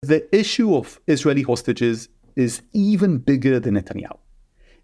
The issue of Israeli hostages is even bigger than Netanyahu.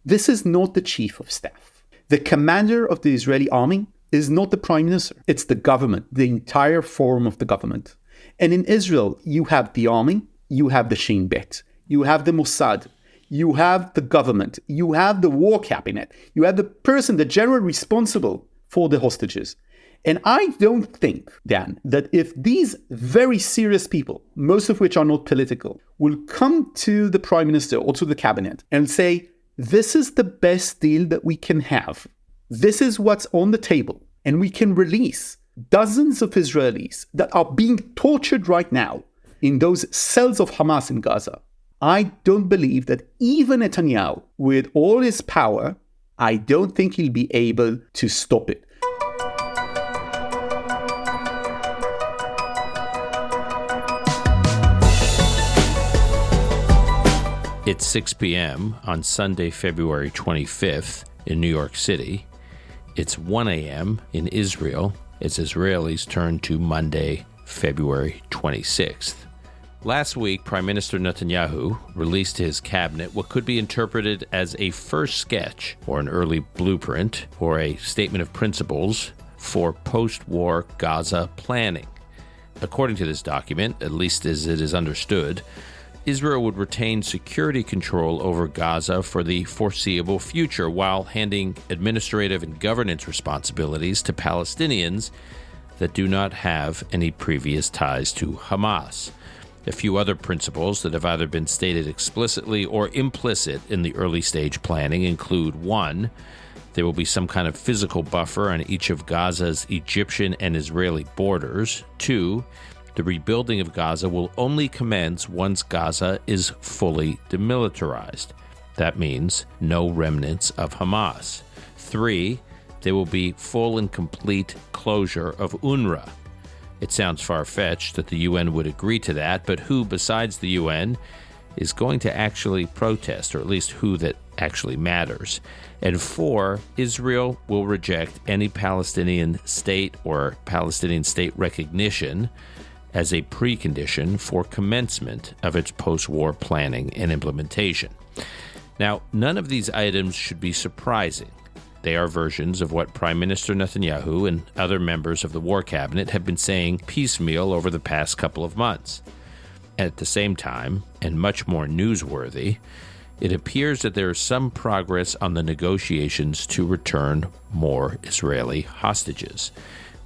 This is not the chief of staff. The commander of the Israeli army is not the prime minister. It's the government, the entire form of the government. And in Israel, you have the army, you have the Shin Bet, you have the Mossad, you have the government, you have the war cabinet, you have the person, the general responsible for the hostages. And I don't think, Dan, that if these very serious people, most of which are not political, will come to the prime minister or to the cabinet and say, this is the best deal that we can have. This is what's on the table. And we can release dozens of Israelis that are being tortured right now in those cells of Hamas in Gaza. I don't believe that even Netanyahu, with all his power, I don't think he'll be able to stop it. It's 6 p.m. on Sunday, February 25th in New York City. It's 1 a.m. in Israel. It's Israelis' turn to Monday, February 26th. Last week, Prime Minister Netanyahu released to his cabinet what could be interpreted as a first sketch or an early blueprint or a statement of principles for post-war Gaza planning. According to this document, at least as it is understood, Israel would retain security control over Gaza for the foreseeable future while handing administrative and governance responsibilities to Palestinians that do not have any previous ties to Hamas. A few other principles that have either been stated explicitly or implicit in the early stage planning include: 1, there will be some kind of physical buffer on each of Gaza's Egyptian and Israeli borders. 2, the rebuilding of Gaza will only commence once Gaza is fully demilitarized. That means no remnants of Hamas. 3, there will be full and complete closure of UNRWA. It sounds far-fetched that the UN would agree to that, but who besides the UN is going to actually protest, or at least who that actually matters? And 4, Israel will reject any Palestinian state or Palestinian state recognition as a precondition for commencement of its post-war planning and implementation. Now, none of these items should be surprising. They are versions of what Prime Minister Netanyahu and other members of the war cabinet have been saying piecemeal over the past couple of months. At the same time, and much more newsworthy, it appears that there is some progress on the negotiations to return more Israeli hostages.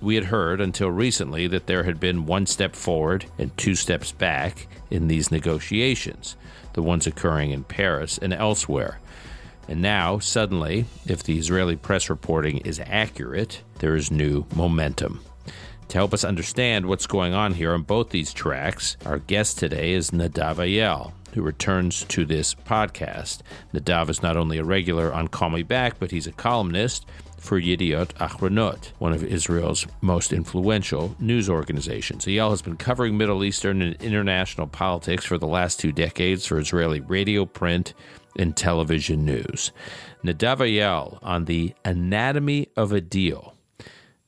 We had heard until recently that there had been 1 step forward and 2 steps back in these negotiations, the ones occurring in Paris and elsewhere. And now, suddenly, if the Israeli press reporting is accurate, there is new momentum. To help us understand what's going on here on both these tracks, our guest today is Nadav Eyal, who returns to this podcast. Nadav is not only a regular on Call Me Back, but he's a columnist for Yediot, one of Israel's most influential news organizations. Eyal has been covering Middle Eastern and international politics for the last 2 decades for Israeli radio, print, and television news. Nadav Eyal on the anatomy of a deal.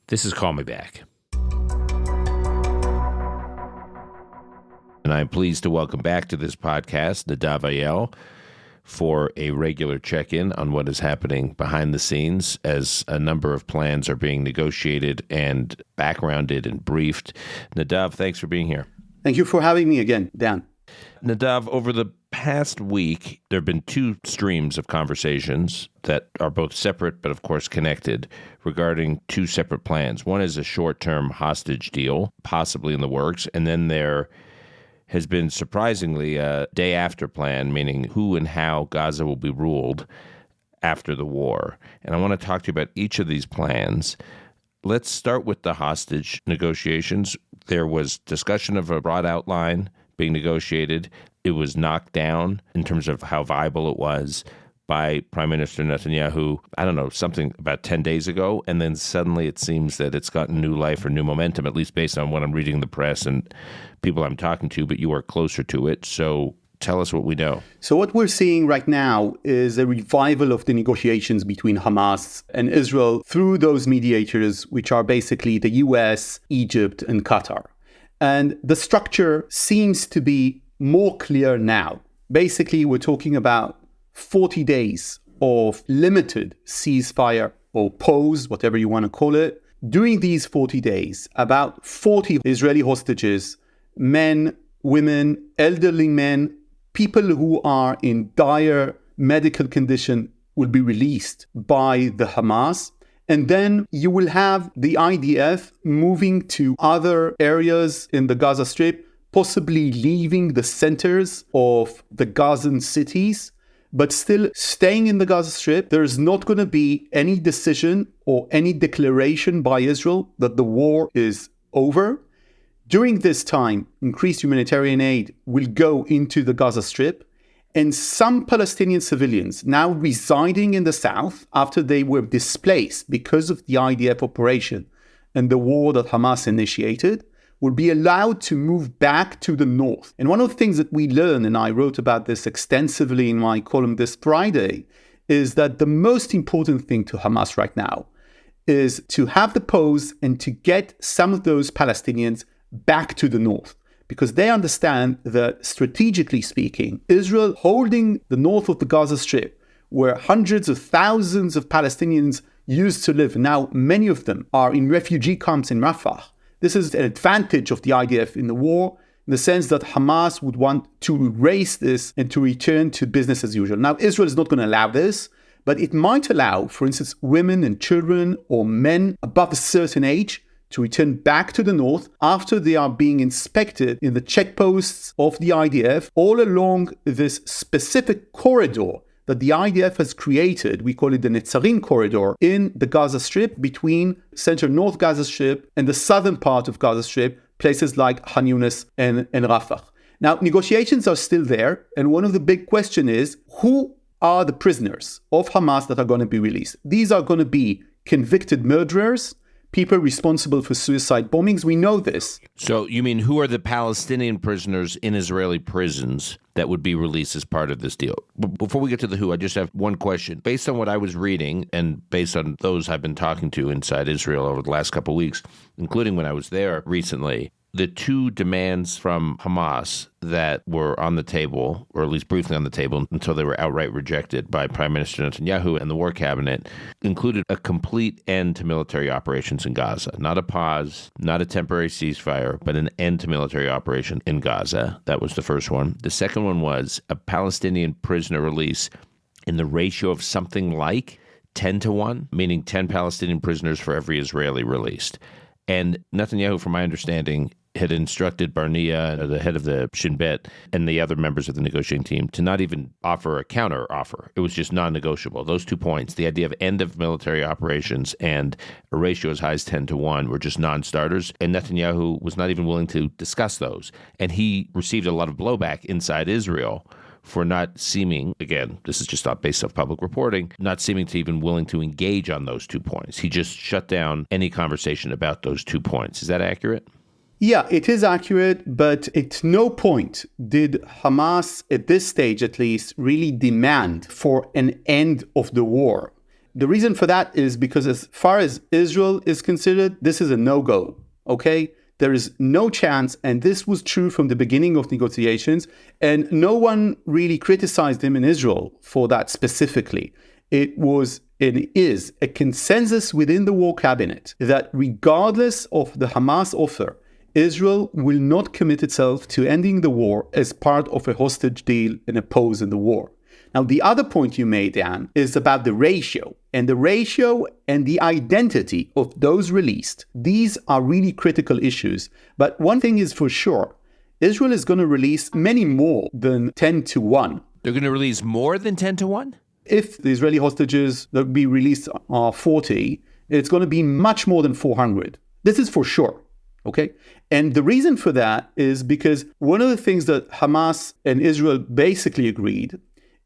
This is Call Me Back. And I'm pleased to welcome back to this podcast Nadav Eyal for a regular check-in on what is happening behind the scenes as a number of plans are being negotiated and backgrounded and briefed. Nadav, thanks for being here. Thank you for having me again, Dan. Nadav, over the past week, there have been 2 streams of conversations that are both separate but, of course, connected regarding 2 separate plans. One is a short-term hostage deal, possibly in the works, and then there has been surprisingly a day-after plan, meaning who and how Gaza will be ruled after the war. And I want to talk to you about each of these plans. Let's start with the hostage negotiations. There was discussion of a broad outline being negotiated. It was knocked down in terms of how viable it was by Prime Minister Netanyahu, I don't know, something about 10 days ago. And then suddenly it seems that it's gotten new life or new momentum, at least based on what I'm reading in the press and people I'm talking to, but you are closer to it. So tell us what we know. So what we're seeing right now is a revival of the negotiations between Hamas and Israel through those mediators, which are basically the US, Egypt, and Qatar. And the structure seems to be more clear now. Basically, we're talking about 40 days of limited ceasefire or pause, whatever you want to call it. During these 40 days, about 40 Israeli hostages, men, women, elderly men, people who are in dire medical condition will be released by the Hamas. And then you will have the IDF moving to other areas in the Gaza Strip, possibly leaving the centers of the Gazan cities, but still staying in the Gaza Strip. There is not going to be any decision or any declaration by Israel that the war is over. During this time, increased humanitarian aid will go into the Gaza Strip. And some Palestinian civilians now residing in the south after they were displaced because of the IDF operation and the war that Hamas initiated will be allowed to move back to the north. And one of the things that we learned, and I wrote about this extensively in my column this Friday, is that the most important thing to Hamas right now is to have the pause and to get some of those Palestinians back to the north. Because they understand that, strategically speaking, Israel holding the north of the Gaza Strip, where hundreds of thousands of Palestinians used to live, now many of them are in refugee camps in Rafah. This is an advantage of the IDF in the war, in the sense that Hamas would want to erase this and to return to business as usual. Now, Israel is not going to allow this, but it might allow, for instance, women and children or men above a certain age to return back to the north after they are being inspected in the checkposts of the IDF all along this specific corridor that the IDF has created. We call it the Netzarim corridor in the Gaza Strip between central North Gaza Strip and the southern part of Gaza Strip, places like Khan Yunis and Rafah. Now, negotiations are still there, and one of the big questions is, who are the prisoners of Hamas that are going to be released? These are going to be convicted murderers, people responsible for suicide bombings. We know this. So you mean, who are the Palestinian prisoners in Israeli prisons that would be released as part of this deal? Before we get to the who, I just have one question. Based on what I was reading and based on those I've been talking to inside Israel over the last couple of weeks, including when I was there recently, the two demands from Hamas that were on the table, or at least briefly on the table until they were outright rejected by Prime Minister Netanyahu and the war cabinet, included a complete end to military operations in Gaza. Not a pause, not a temporary ceasefire, but an end to military operation in Gaza. That was the first one. The second one was a Palestinian prisoner release in the ratio of something like 10-1, meaning 10 Palestinian prisoners for every Israeli released. And Netanyahu, from my understanding, had instructed Barnea, the head of the Shin Bet, and the other members of the negotiating team to not even offer a counter offer. It was just non-negotiable. Those 2 points, the idea of end of military operations and a ratio as high as 10-1, were just non-starters. And Netanyahu was not even willing to discuss those. And he received a lot of blowback inside Israel for not seeming, again, this is just not based off public reporting, not seeming to even willing to engage on those 2 points. He just shut down any conversation about those 2 points. Is that accurate? Yeah, it is accurate, but at no point did Hamas, at this stage at least, really demand for an end of the war. The reason for that is because as far as Israel is considered, this is a no-go, okay? There is no chance, and this was true from the beginning of negotiations, and no one really criticized him in Israel for that specifically. It was and is a consensus within the war cabinet that regardless of the Hamas offer, Israel will not commit itself to ending the war as part of a hostage deal and a pause in the war. Now, the other point you made, Dan, is about the ratio. And the ratio and the identity of those released. These are really critical issues. But one thing is for sure, Israel is going to release many more than 10-1. They're going to release more than 10-1? If the Israeli hostages that will be released are 40, it's going to be much more than 400. This is for sure. Okay. And the reason for that is because one of the things that Hamas and Israel basically agreed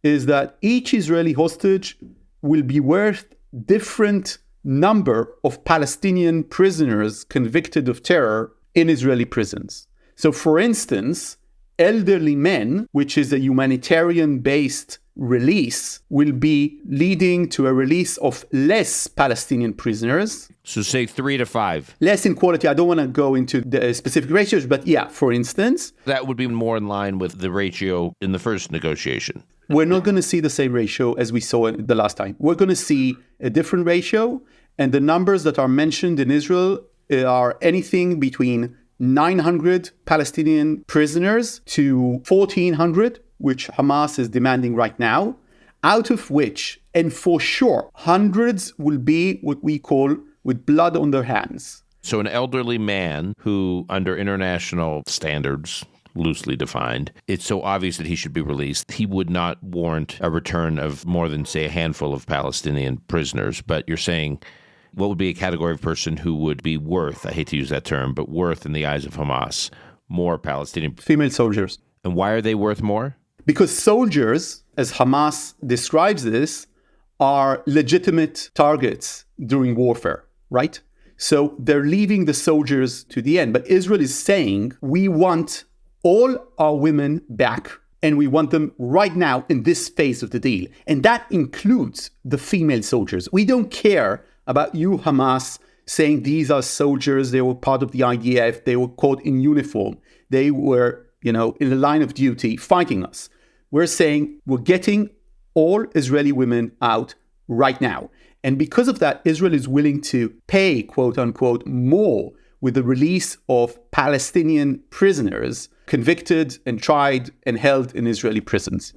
is that each Israeli hostage will be worth different number of Palestinian prisoners convicted of terror in Israeli prisons. So for instance, elderly men, which is a humanitarian-based release will be leading to a release of less Palestinian prisoners. So say 3 to 5. Less in quality. I don't want to go into the specific ratios, but yeah, for instance. That would be more in line with the ratio in the first negotiation. We're not going to see the same ratio as we saw the last time. We're going to see a different ratio, and the numbers that are mentioned in Israel are anything between 900 Palestinian prisoners to 1,400, which Hamas is demanding right now, out of which, and for sure, hundreds will be what we call with blood on their hands. So an elderly man who, under international standards, loosely defined, it's so obvious that he should be released. He would not warrant a return of more than, say, a handful of Palestinian prisoners. But you're saying, what would be a category of person who would be worth, I hate to use that term, but worth in the eyes of Hamas, more Palestinian? Female soldiers. And why are they worth more? Because soldiers, as Hamas describes this, are legitimate targets during warfare, right? So they're leaving the soldiers to the end. But Israel is saying, we want all our women back, and we want them right now in this phase of the deal. And that includes the female soldiers. We don't care about you, Hamas, saying these are soldiers, they were part of the IDF, they were caught in uniform, they were, in the line of duty fighting us. We're saying we're getting all Israeli women out right now. And because of that, Israel is willing to pay, quote unquote, more with the release of Palestinian prisoners convicted and tried and held in Israeli prisons.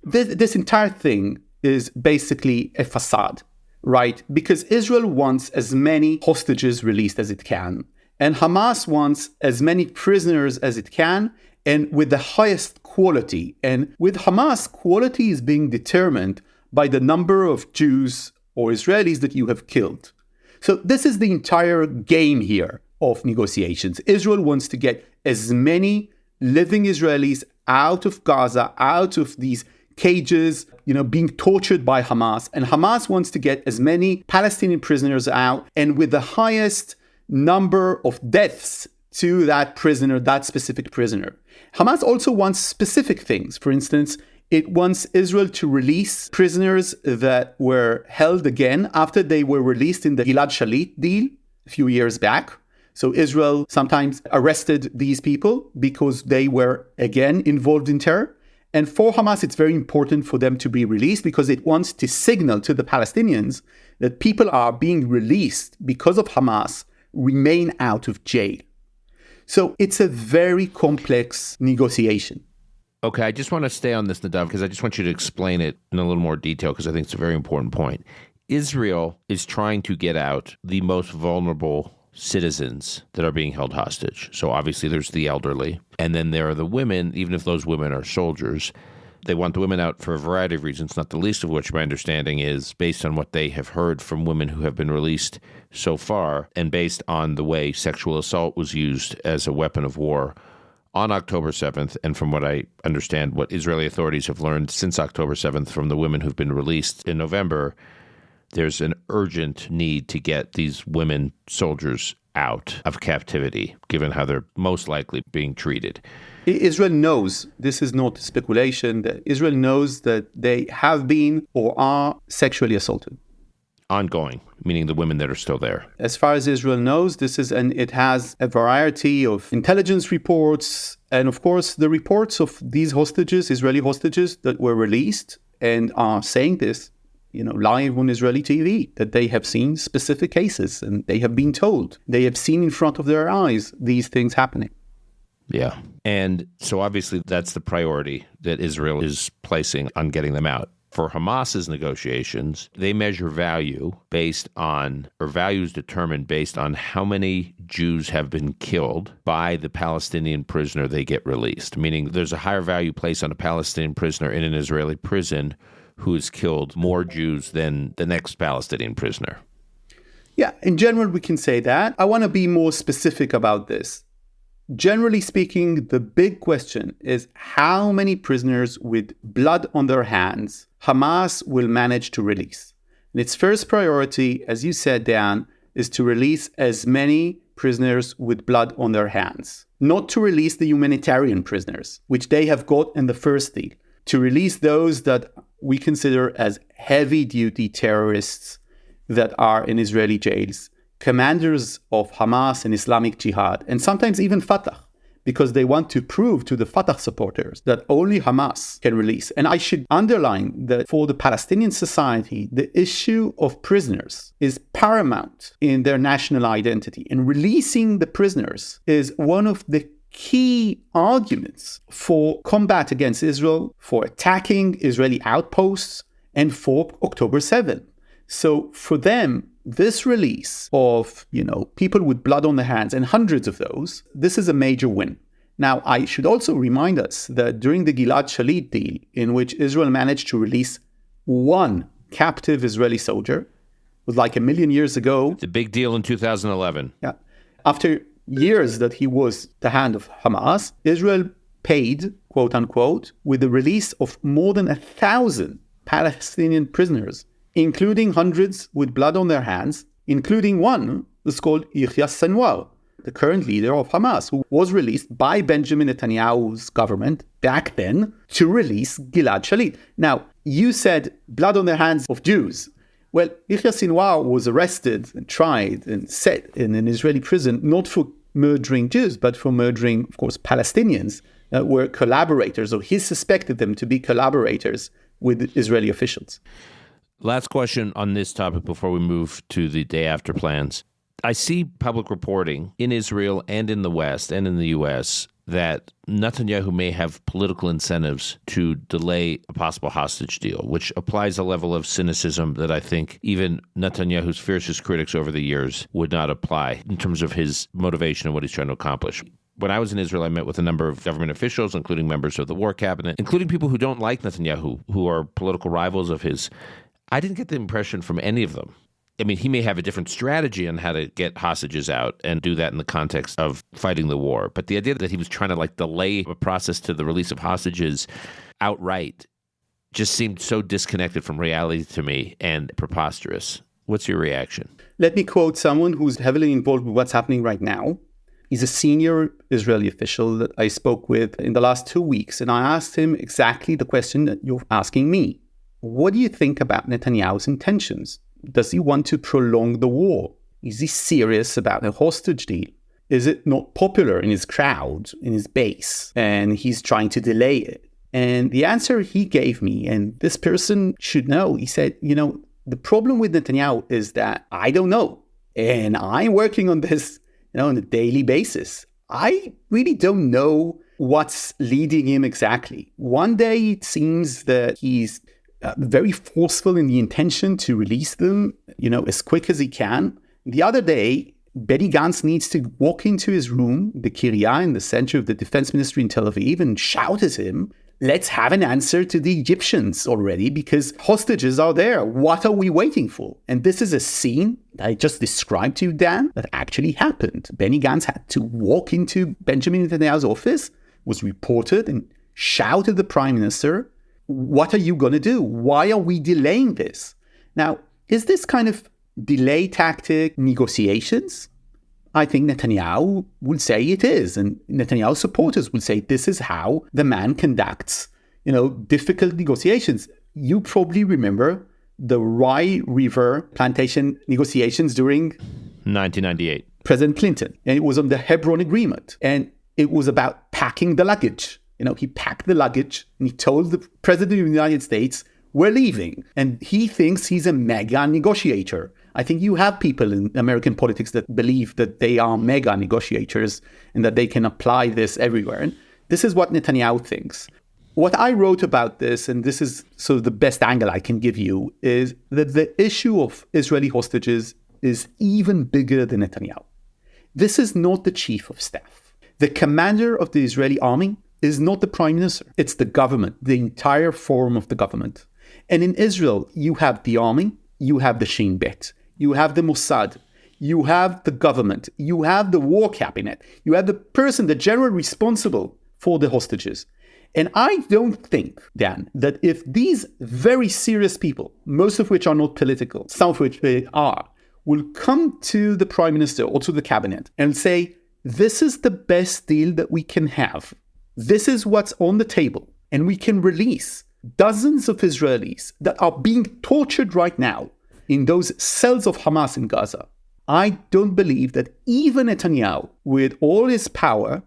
This entire thing is basically a facade, right? Because Israel wants as many hostages released as it can, and Hamas wants as many prisoners as it can, and with the highest quality. And with Hamas, quality is being determined by the number of Jews or Israelis that you have killed. So this is the entire game here of negotiations. Israel wants to get as many living Israelis out of Gaza, out of these cages, being tortured by Hamas. And Hamas wants to get as many Palestinian prisoners out, and with the highest number of deaths to that prisoner, that specific prisoner. Hamas also wants specific things. For instance, it wants Israel to release prisoners that were held again after they were released in the Gilad Shalit deal a few years back. So Israel sometimes arrested these people because they were, again, involved in terror. And for Hamas, it's very important for them to be released because it wants to signal to the Palestinians that people are being released because of Hamas, remain out of jail. So it's a very complex negotiation. Okay, I just want to stay on this, Nadav, because I just want you to explain it in a little more detail, because I think it's a very important point. Israel is trying to get out the most vulnerable citizens that are being held hostage. So obviously there's the elderly, and then there are the women, even if those women are soldiers. They want the women out for a variety of reasons, not the least of which my understanding is based on what they have heard from women who have been released so far, and based on the way sexual assault was used as a weapon of war on October 7th, and from what I understand, what Israeli authorities have learned since October 7th from the women who've been released in November, there's an urgent need to get these women soldiers out of captivity, given how they're most likely being treated. Israel knows, this is not speculation, that Israel knows that they have been or are sexually assaulted. Ongoing, meaning the women that are still there. As far as Israel knows, it has a variety of intelligence reports, and of course the reports of these hostages, Israeli hostages that were released and are saying this, live on Israeli TV, that they have seen specific cases and they have been told, they have seen in front of their eyes these things happening. Yeah. And so obviously that's the priority that Israel is placing on getting them out. For Hamas's negotiations, they measure value based on, or values determined based on how many Jews have been killed by the Palestinian prisoner they get released. Meaning there's a higher value placed on a Palestinian prisoner in an Israeli prison who has killed more Jews than the next Palestinian prisoner. Yeah, in general, we can say that. I want to be more specific about this. Generally speaking, the big question is how many prisoners with blood on their hands Hamas will manage to release. And its first priority, as you said, Dan, is to release as many prisoners with blood on their hands. Not to release the humanitarian prisoners, which they have got in the first deal. to release those that we consider as heavy-duty terrorists that are in Israeli jails, commanders of Hamas and Islamic Jihad, and sometimes even Fatah, because they want to prove to the Fatah supporters that only Hamas can release. And I should underline that for the Palestinian society, the issue of prisoners is paramount in their national identity. And releasing the prisoners is one of the key arguments for combat against Israel, for attacking Israeli outposts, and for October 7th. So for them, this release of, people with blood on their hands, and hundreds of those, this is a major win. Now, I should also remind us that during the Gilad Shalit deal, in which Israel managed to release one captive Israeli soldier, it was like 1 million years ago. It's a big deal in 2011. Yeah. After years that he was the hand of Hamas, Israel paid, quote unquote, with the release of more than 1,000 Palestinian prisoners, including hundreds with blood on their hands, including one that's called Yahya Sinwar, the current leader of Hamas, who was released by Benjamin Netanyahu's government back then to release Gilad Shalit. Now, you said blood on their hands of Jews. Well, Yahya Sinwar was arrested and tried and set in an Israeli prison, not for murdering Jews, but for murdering, of course, Palestinians that were collaborators, or he suspected them to be collaborators with Israeli officials. Last question on this topic before we move to the day after plans. I see public reporting in Israel and in the West and in the U.S. that Netanyahu may have political incentives to delay a possible hostage deal, which applies a level of cynicism that I think even Netanyahu's fiercest critics over the years would not apply in terms of his motivation and what he's trying to accomplish. When I was in Israel, I met with a number of government officials, including members of the war cabinet, including people who don't like Netanyahu, who are political rivals of his. I didn't get the impression from any of them. I mean, he may have a different strategy on how to get hostages out and do that in the context of fighting the war. But the idea that he was trying to delay a process to the release of hostages outright just seemed so disconnected from reality to me and preposterous. What's your reaction? Let me quote someone who's heavily involved with what's happening right now. He's a senior Israeli official that I spoke with in the last 2 weeks, and I asked him exactly the question that you're asking me. What do you think about Netanyahu's intentions? Does he want to prolong the war? Is he serious about a hostage deal? Is it not popular in his crowd, in his base, and he's trying to delay it? And the answer he gave me, and this person should know, he said, the problem with Netanyahu is that I don't know. And I'm working on this, on a daily basis. I really don't know what's leading him exactly. One day it seems that he's very forceful in the intention to release them, as quick as he can. The other day, Benny Gantz needs to walk into his room, the Kiryat in the center of the defense ministry in Tel Aviv, and shout at him, let's have an answer to the Egyptians already, because hostages are there. What are we waiting for? And this is a scene that I just described to you, Dan, that actually happened. Benny Gantz had to walk into Benjamin Netanyahu's office, was reported, and shout at the prime minister, what are you going to do? Why are we delaying this? Now, is this kind of delay tactic negotiations? I think Netanyahu will say it is. And Netanyahu supporters will say this is how the man conducts, difficult negotiations. You probably remember the Rye River plantation negotiations during 1998. President Clinton. And it was on the Hebron Agreement. And it was about packing the luggage. He packed the luggage and he told the president of the United States, we're leaving. And he thinks he's a mega negotiator. I think you have people in American politics that believe that they are mega negotiators and that they can apply this everywhere. And this is what Netanyahu thinks. What I wrote about this, and this is sort of the best angle I can give you, is that the issue of Israeli hostages is even bigger than Netanyahu. This is not the chief of staff. The commander of the Israeli army is not the prime minister. It's the government, the entire form of the government. And in Israel, you have the army, you have the Shin Bet, you have the Mossad, you have the government, you have the war cabinet, you have the person, the general responsible for the hostages. And I don't think, Dan, that if these very serious people, most of which are not political, some of which they are, will come to the prime minister or to the cabinet and say, this is the best deal that we can have. This is what's on the table. and we can release dozens of Israelis that are being tortured right now in those cells of Hamas in Gaza, I don't believe that even Netanyahu, with all his power,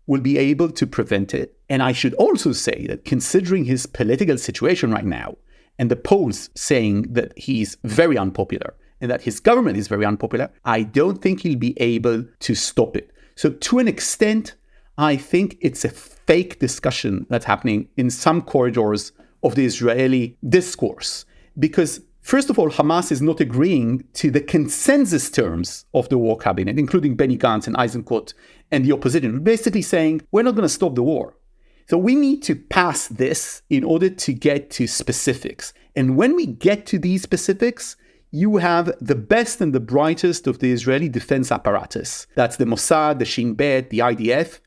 will be able to prevent it. And I should also say that considering his political situation right now, and the polls saying that he's very unpopular and that his government is very unpopular, I don't think he'll be able to stop it. So to an extent, I think it's a fake discussion that's happening in some corridors of the Israeli discourse. Because first of all, Hamas is not agreeing to the consensus terms of the war cabinet, including Benny Gantz and Eisenkot and the opposition, basically saying, we're not going to stop the war. So we need to pass this in order to get to specifics. And when we get to these specifics, you have the best and the brightest of the Israeli defense apparatus. That's the Mossad, the Shin Bet, the IDF.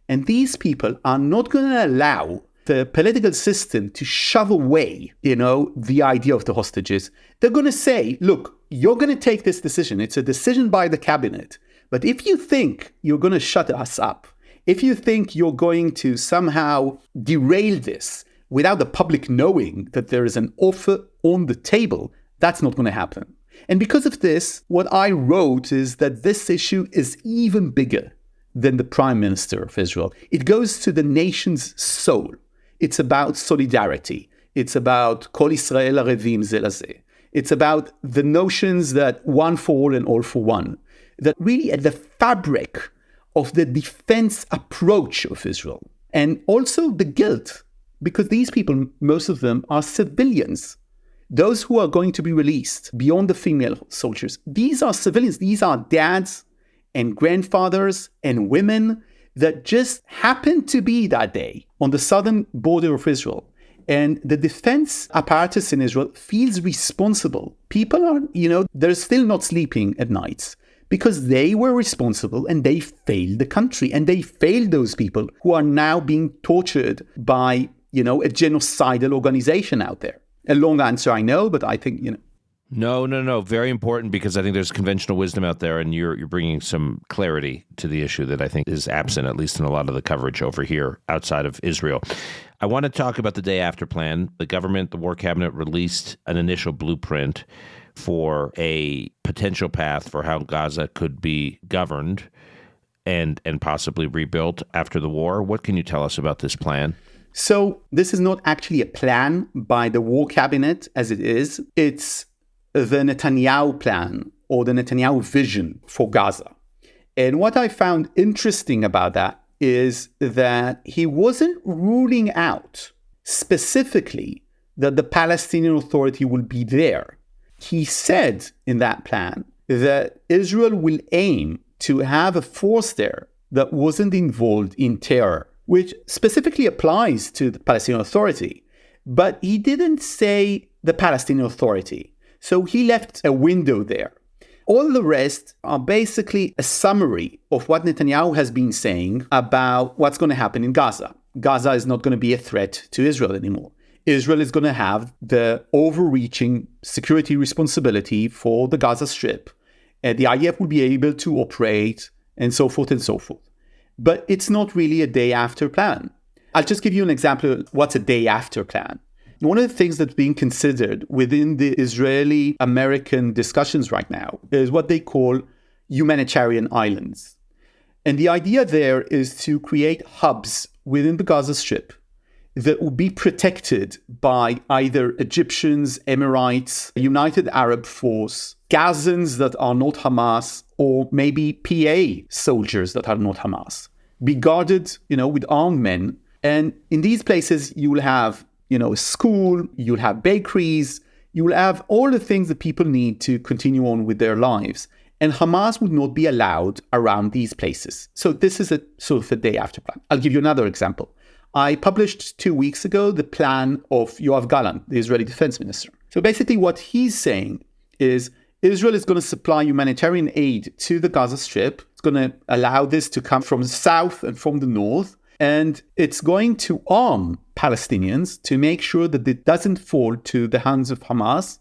And these people are not going to allow the political system to shove away, the idea of the hostages. They're going to say, look, you're going to take this decision. It's a decision by the cabinet. But if you think you're going to shut us up, if you think you're going to somehow derail this without the public knowing that there is an offer on the table, that's not going to happen. And because of this, what I wrote is that this issue is even bigger than the Prime Minister of Israel. It goes to the nation's soul. It's about solidarity. It's about Kol Israel Arevim Ze Lazeh. It's about the notions that one for all and all for one, that really at the fabric of the defense approach of Israel. And also the guilt, because these people, most of them are civilians. Those who are going to be released beyond the female soldiers, these are civilians. These are dads and grandfathers and women that just happened to be that day on the southern border of Israel. And the defense apparatus in Israel feels responsible. People are, they're still not sleeping at nights because they were responsible and they failed the country. And they failed those people who are now being tortured by, a genocidal organization out there. A long answer, I know, but I think, No. Very important, because I think there's conventional wisdom out there, and you're bringing some clarity to the issue that I think is absent, at least in a lot of the coverage over here outside of Israel. I want to talk about the day after plan. The government, the war cabinet, released an initial blueprint for a potential path for how Gaza could be governed and possibly rebuilt after the war. What can you tell us about this plan? So this is not actually a plan by the war cabinet as it is. It's the Netanyahu plan or the Netanyahu vision for Gaza. And what I found interesting about that is that he wasn't ruling out specifically that the Palestinian Authority will be there. He said in that plan that Israel will aim to have a force there that wasn't involved in terror, which specifically applies to the Palestinian Authority. But he didn't say the Palestinian Authority. So he left a window there. All the rest are basically a summary of what Netanyahu has been saying about what's going to happen in Gaza. Gaza is not going to be a threat to Israel anymore. Israel is going to have the overreaching security responsibility for the Gaza Strip. And the IDF will be able to operate and so forth and so forth. But it's not really a day after plan. I'll just give you an example of what's a day after plan. One of the things that's being considered within the Israeli-American discussions right now is what they call humanitarian islands. And the idea there is to create hubs within the Gaza Strip that will be protected by either Egyptians, Emirates, United Arab Force, Gazans that are not Hamas, or maybe PA soldiers that are not Hamas, be guarded, with armed men. And in these places, you will have, a school, you'll have bakeries, you will have all the things that people need to continue on with their lives. And Hamas would not be allowed around these places. So this is a sort of a day after plan. I'll give you another example. I published 2 weeks ago the plan of Yoav Gallant, the Israeli defense minister. So basically what he's saying is Israel is going to supply humanitarian aid to the Gaza Strip. It's going to allow this to come from the south and from the north. And it's going to arm Palestinians to make sure that it doesn't fall to the hands of Hamas.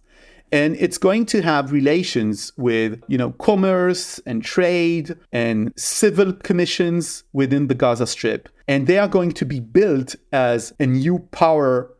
And it's going to have relations with, commerce and trade and civil commissions within the Gaza Strip. And they are going to be built as a new power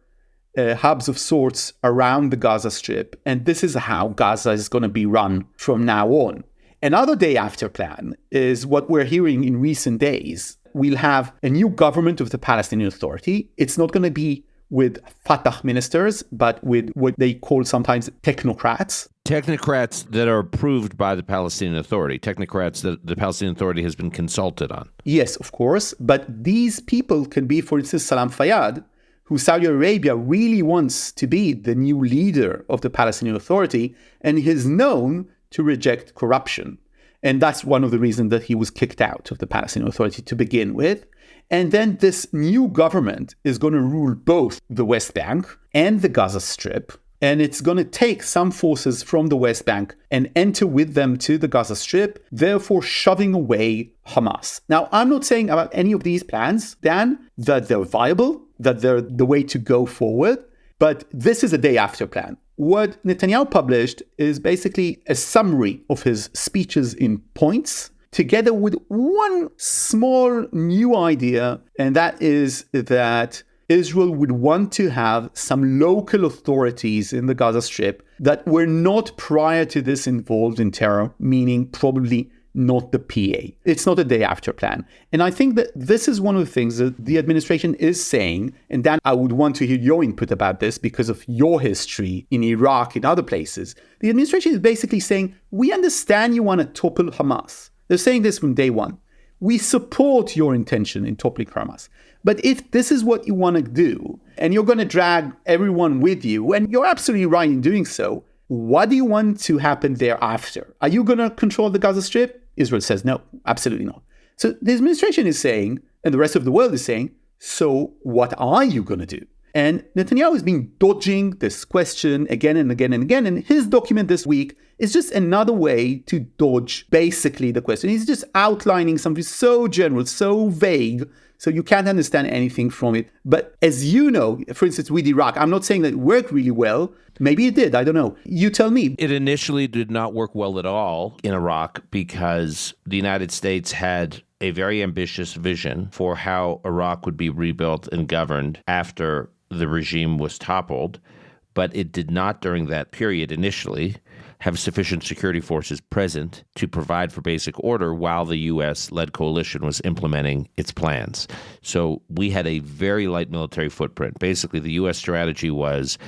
hubs of sorts around the Gaza Strip. And this is how Gaza is going to be run from now on. Another day after plan is what we're hearing in recent days. We'll have a new government of the Palestinian Authority. It's not going to be with Fatah ministers, but with what they call sometimes technocrats. Technocrats that are approved by the Palestinian Authority. Technocrats that the Palestinian Authority has been consulted on. Yes, of course. But these people can be, for instance, Salam Fayyad, who Saudi Arabia really wants to be the new leader of the Palestinian Authority, and he is known to reject corruption. And that's one of the reasons that he was kicked out of the Palestinian Authority to begin with. And then this new government is going to rule both the West Bank and the Gaza Strip. And it's going to take some forces from the West Bank and enter with them to the Gaza Strip, therefore shoving away Hamas. Now, I'm not saying about any of these plans, Dan, that they're viable, that they're the way to go forward. But this is a day after plan. What Netanyahu published is basically a summary of his speeches in points, together with one small new idea, and that is that Israel would want to have some local authorities in the Gaza Strip that were not prior to this involved in terror, meaning probably not the PA. It's not a day after plan. And I think that this is one of the things that the administration is saying, and Dan, I would want to hear your input about this because of your history in Iraq, in other places. The administration is basically saying, we understand you want to topple Hamas. They're saying this from day one. We support your intention in toppling Hamas. But if this is what you want to do, and you're going to drag everyone with you, and you're absolutely right in doing so, what do you want to happen thereafter? Are you going to control the Gaza Strip? Israel says no, absolutely not. So the administration is saying, and the rest of the world is saying, so what are you going to do? And Netanyahu has been dodging this question again and again and again. And his document this week is just another way to dodge basically the question. He's just outlining something so general, so vague, so you can't understand anything from it. But as you know, for instance, with Iraq, I'm not saying that it worked really well. Maybe it did. I don't know. You tell me. It initially did not work well at all in Iraq because the United States had a very ambitious vision for how Iraq would be rebuilt and governed after the regime was toppled. But it did not, during that period initially, have sufficient security forces present to provide for basic order while the U.S.-led coalition was implementing its plans. So we had a very light military footprint. Basically, the U.S. strategy was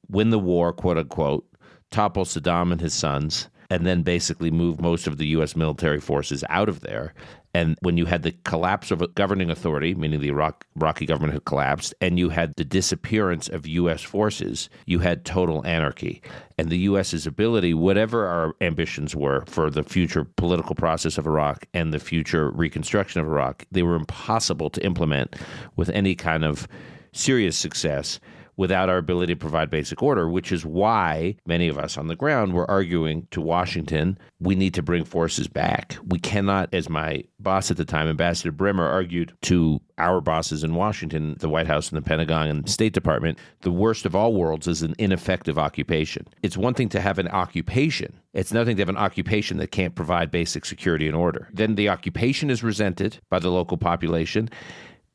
win the war, quote unquote, topple Saddam and his sons, and then basically move most of the U.S. military forces out of there. And when you had the collapse of a governing authority, meaning the Iraqi government had collapsed, and you had the disappearance of U.S. forces, you had total anarchy. And the U.S.'s ability, whatever our ambitions were for the future political process of Iraq and the future reconstruction of Iraq, they were impossible to implement with any kind of serious success without our ability to provide basic order, which is why many of us on the ground were arguing to Washington, we need to bring forces back. We cannot, as my boss at the time, Ambassador Bremer, argued to our bosses in Washington, the White House and the Pentagon and the State Department, the worst of all worlds is an ineffective occupation. It's one thing to have an occupation. It's another thing to have an occupation that can't provide basic security and order. Then the occupation is resented by the local population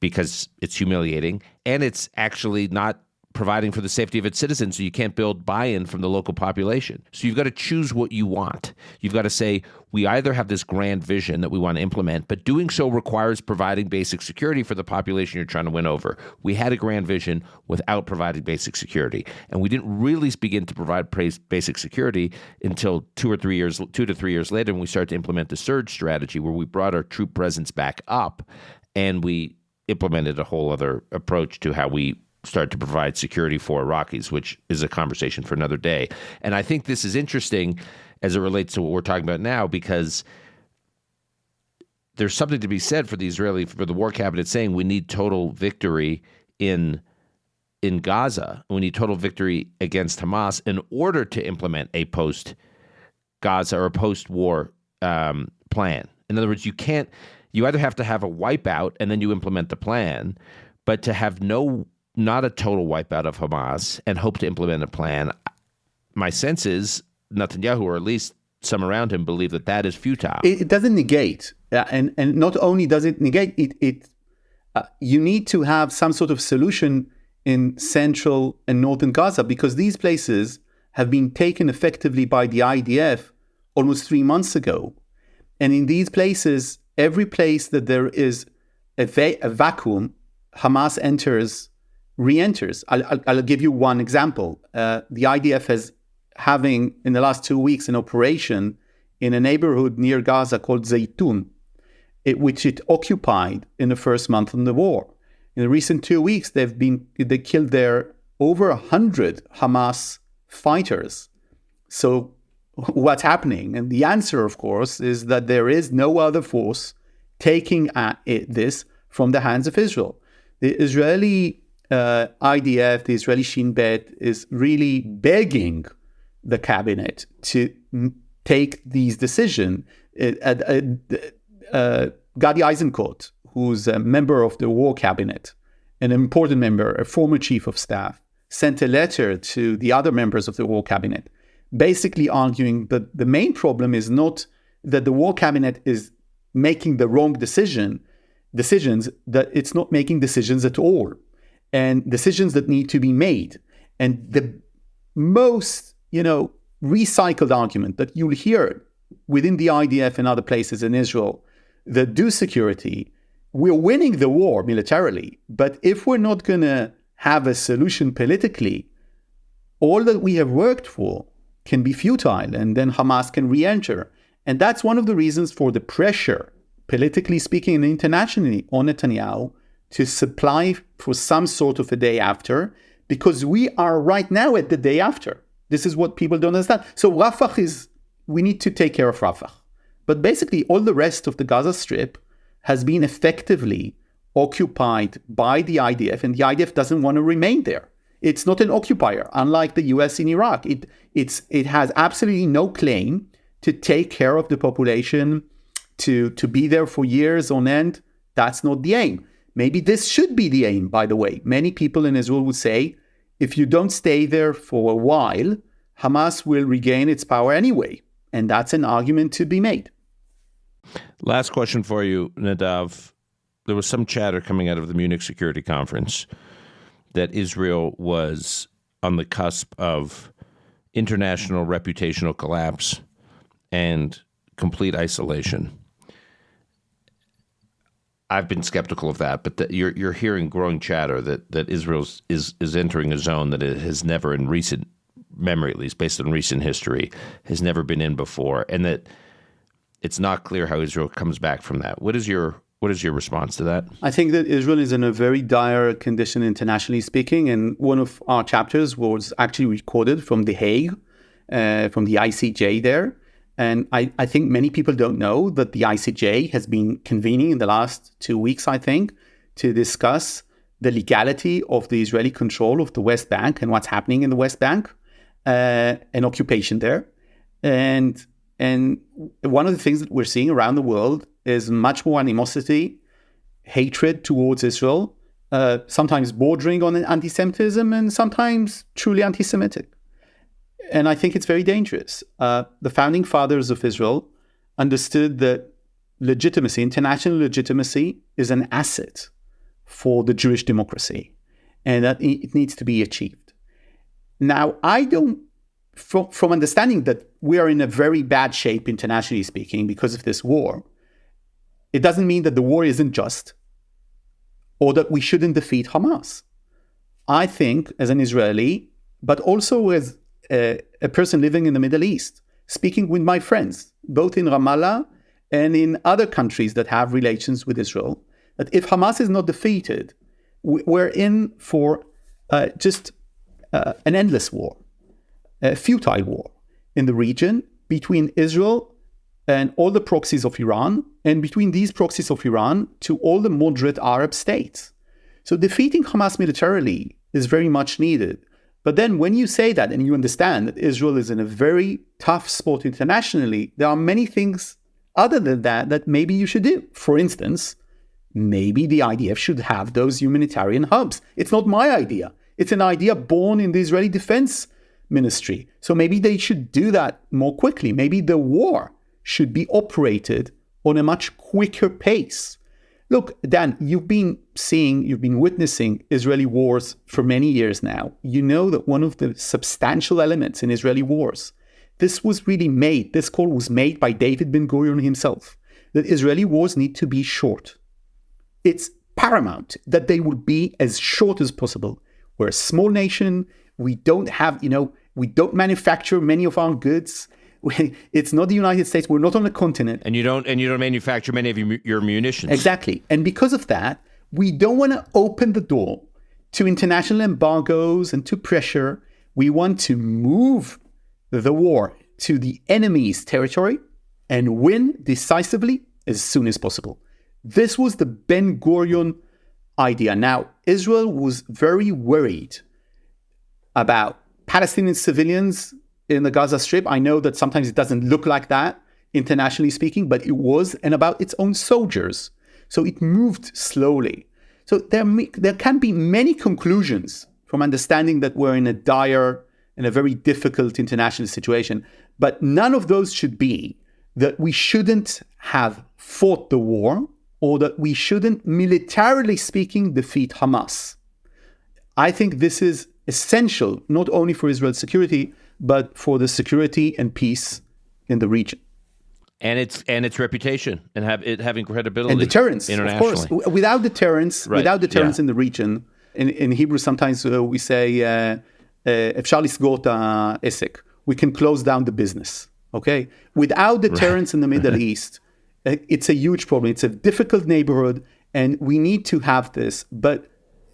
because it's humiliating, and it's actually not providing for the safety of its citizens, so you can't build buy-in from the local population. So you've got to choose what you want. You've got to say, we either have this grand vision that we want to implement, but doing so requires providing basic security for the population you're trying to win over. We had a grand vision without providing basic security, and we didn't really begin to provide basic security until 2 to 3 years later, when we started to implement the surge strategy, where we brought our troop presence back up, and we implemented a whole other approach to how we start to provide security for Iraqis, which is a conversation for another day. And I think this is interesting as it relates to what we're talking about now, because there's something to be said for the war cabinet saying we need total victory in Gaza. We need total victory against Hamas in order to implement a post-Gaza or a post-war plan. In other words, you either have to have a wipeout and then you implement the plan, but to have not a total wipeout of Hamas and hope to implement a plan, my sense is Netanyahu, or at least some around him, believe that that is futile. It doesn't negate, and not only does it negate, you need to have some sort of solution in central and northern Gaza, because these places have been taken effectively by the IDF almost 3 months ago. And in these places, every place that there is a vacuum, Hamas re-enters. I'll give you one example. The IDF is having, in the last 2 weeks, an operation in a neighborhood near Gaza called Zaytun, which it occupied in the first month of the war. In the recent 2 weeks, they killed there over 100 Hamas fighters. So what's happening? And the answer, of course, is that there is no other force taking this from the hands of Israel. The Israeli IDF, the Israeli Shin Bet, is really begging the cabinet to take these decisions. Gadi Eisenkot, who's a member of the war cabinet, an important member, a former chief of staff, sent a letter to the other members of the war cabinet, basically arguing that the main problem is not that the war cabinet is making the wrong decisions, that it's not making decisions at all, and decisions that need to be made. And the most, recycled argument that you'll hear within the IDF and other places in Israel that do security, we're winning the war militarily, but if we're not going to have a solution politically, all that we have worked for can be futile, and then Hamas can re-enter. And that's one of the reasons for the pressure, politically speaking and internationally, on Netanyahu to supply for some sort of a day after, because we are right now at the day after. This is what people don't understand. So Rafah we need to take care of Rafah. But basically, all the rest of the Gaza Strip has been effectively occupied by the IDF, and the IDF doesn't want to remain there. It's not an occupier, unlike the US in Iraq. It has absolutely no claim to take care of the population, to be there for years on end. That's not the aim. Maybe this should be the aim, by the way. Many people in Israel would say, if you don't stay there for a while, Hamas will regain its power anyway. And that's an argument to be made. Last question for you, Nadav. There was some chatter coming out of the Munich Security Conference that Israel was on the cusp of international reputational collapse and complete isolation. I've been skeptical of that, but you're hearing growing chatter that Israel is entering a zone that it has never, in recent memory at least, based on recent history, has never been in before, and that it's not clear how Israel comes back from that. What is your response to that? I think that Israel is in a very dire condition internationally speaking, and one of our chapters was actually recorded from The Hague, from the ICJ there. And I think many people don't know that the ICJ has been convening in the last 2 weeks, I think, to discuss the legality of the Israeli control of the West Bank and what's happening in the West Bank, and occupation there. And one of the things that we're seeing around the world is much more animosity, hatred towards Israel, sometimes bordering on anti-Semitism and sometimes truly anti-Semitic. And I think it's very dangerous. The founding fathers of Israel understood that legitimacy, international legitimacy, is an asset for the Jewish democracy, and that it needs to be achieved. Now, I don't, from understanding that we are in a very bad shape internationally speaking because of this war, it doesn't mean that the war isn't just or that we shouldn't defeat Hamas. I think, as an Israeli, but also as a person living in the Middle East, speaking with my friends, both in Ramallah and in other countries that have relations with Israel, that if Hamas is not defeated, we're in for just an endless war, a futile war in the region between Israel and all the proxies of Iran, and between these proxies of Iran to all the moderate Arab states. So defeating Hamas militarily is very much needed. But then when you say that and you understand that Israel is in a very tough spot internationally, there are many things other than that maybe you should do. For instance, maybe the IDF should have those humanitarian hubs. It's not my idea. It's an idea born in the Israeli defense ministry. So maybe they should do that more quickly. Maybe the war should be operated on a much quicker pace. Look, Dan, you've been witnessing Israeli wars for many years now. You know that one of the substantial elements in Israeli wars, this call was made by David Ben-Gurion himself, that Israeli wars need to be short. It's paramount that they will be as short as possible. We're a small nation. We don't manufacture many of our goods. It's not the United States. We're not on a continent. And you don't manufacture many of your munitions. Exactly. And because of that, we don't want to open the door to international embargoes and to pressure. We want to move the war to the enemy's territory and win decisively as soon as possible. This was the Ben-Gurion idea. Now, Israel was very worried about Palestinian civilians in the Gaza Strip. I know that sometimes it doesn't look like that, internationally speaking, but it was, and about its own soldiers. So it moved slowly. So there can be many conclusions from understanding that we're in a dire and a very difficult international situation. But none of those should be that we shouldn't have fought the war or that we shouldn't, militarily speaking, defeat Hamas. I think this is essential, not only for Israel's security, but for the security and peace in the region. And its reputation and having credibility. And deterrence, internationally. Of course. Without deterrence, in the region, in Hebrew sometimes we say, אפשר לסגור את העסק. We can close down the business, okay? Without deterrence in the Middle East, it's a huge problem. It's a difficult neighborhood, and we need to have this. But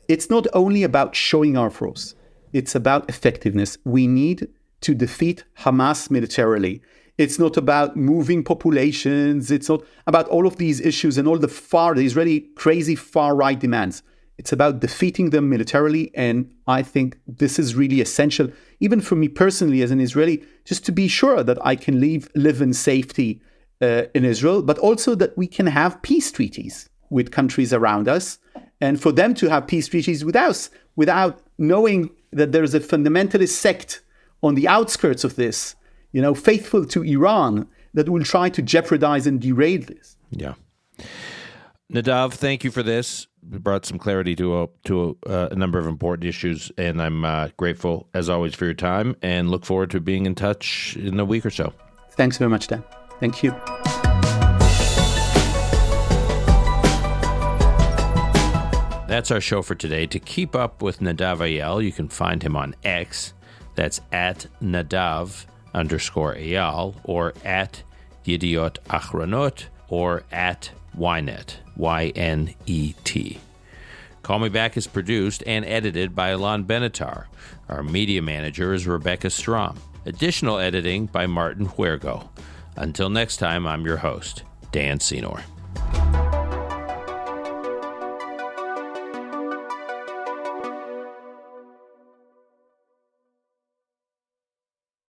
it's not only about showing our force. It's about effectiveness. We need to defeat Hamas militarily. It's not about moving populations. It's not about all of these issues and all the Israeli crazy far-right demands. It's about defeating them militarily, and I think this is really essential, even for me personally as an Israeli, just to be sure that I can live in safety in Israel, but also that we can have peace treaties with countries around us, and for them to have peace treaties with us without knowing that there is a fundamentalist sect on the outskirts of this, faithful to Iran, that will try to jeopardize and derail this. Yeah. Nadav, thank you for this. It brought some clarity to a number of important issues, and I'm grateful, as always, for your time, and look forward to being in touch in a week or so. Thanks very much, Dan. Thank you. That's our show for today. To keep up with Nadav Eyal, you can find him on X. That's at Nadav_Eyal, or at Yediot Achronot, or at Ynet, YNET. Call Me Back is produced and edited by Alon Benatar. Our media manager is Rebecca Strom. Additional editing by Martin Huergo. Until next time, I'm your host, Dan Senor.